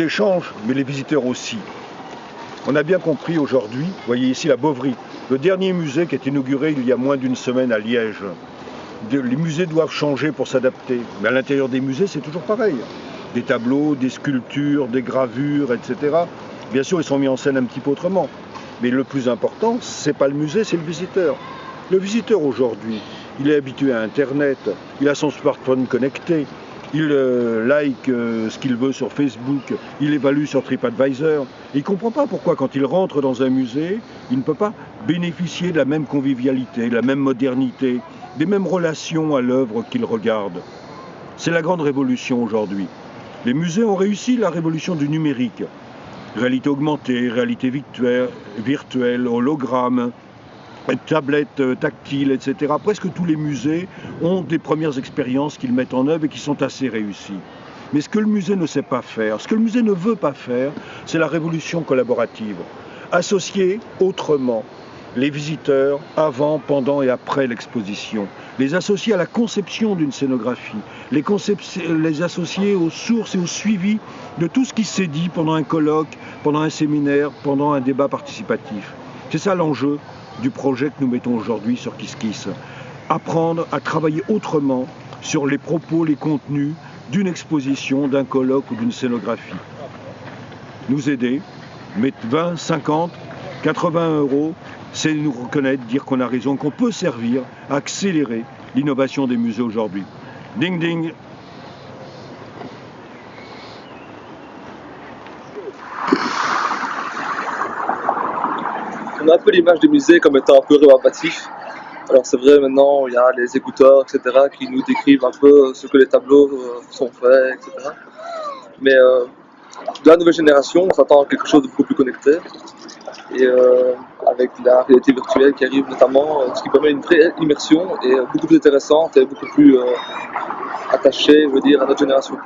musées changent, mais les visiteurs aussi. On a bien compris aujourd'hui, vous voyez ici la Bovary, le dernier musée qui est inauguré il y a moins d'une semaine à Liège. Les musées doivent changer pour s'adapter, mais à l'intérieur des musées c'est toujours pareil. Des tableaux, des sculptures, des gravures, etc. Bien sûr ils sont mis en scène un petit peu autrement, mais le plus important c'est pas le musée, c'est le visiteur. Le visiteur aujourd'hui, il est habitué à Internet, il a son smartphone connecté, il like ce qu'il veut sur Facebook, il évalue sur TripAdvisor. Et il ne comprend pas pourquoi quand il rentre dans un musée, il ne peut pas bénéficier de la même convivialité, de la même modernité, des mêmes relations à l'œuvre qu'il regarde. C'est la grande révolution aujourd'hui. Les musées ont réussi la révolution du numérique. Réalité augmentée, réalité virtuelle, hologramme, tablettes tactiles, etc. Presque tous les musées ont des premières expériences qu'ils mettent en œuvre et qui sont assez réussies. Mais ce que le musée ne sait pas faire, ce que le musée ne veut pas faire, c'est la révolution collaborative. Associer autrement les visiteurs avant, pendant et après l'exposition. Les associer à la conception d'une scénographie. Les associer aux sources et au suivi de tout ce qui s'est dit pendant un colloque, pendant un séminaire, pendant un débat participatif. C'est ça l'enjeu du projet que nous mettons aujourd'hui sur KissKiss. Apprendre à travailler autrement sur les propos, les contenus d'une exposition, d'un colloque ou d'une scénographie. Nous aider, mettre 20, 50, 80 €, c'est nous reconnaître, dire qu'on a raison, qu'on peut servir à accélérer l'innovation des musées aujourd'hui. Ding ding. On a un peu l'image des musées comme étant un peu rébarbatif. Alors c'est vrai, maintenant il y a les écouteurs, etc. qui nous décrivent un peu ce que les tableaux sont faits, etc. Mais de la nouvelle génération, on s'attend à quelque chose de beaucoup plus connecté. Et avec la réalité virtuelle qui arrive notamment, ce qui permet une vraie immersion et beaucoup plus intéressante et beaucoup plus attachée, je veux dire, à notre génération.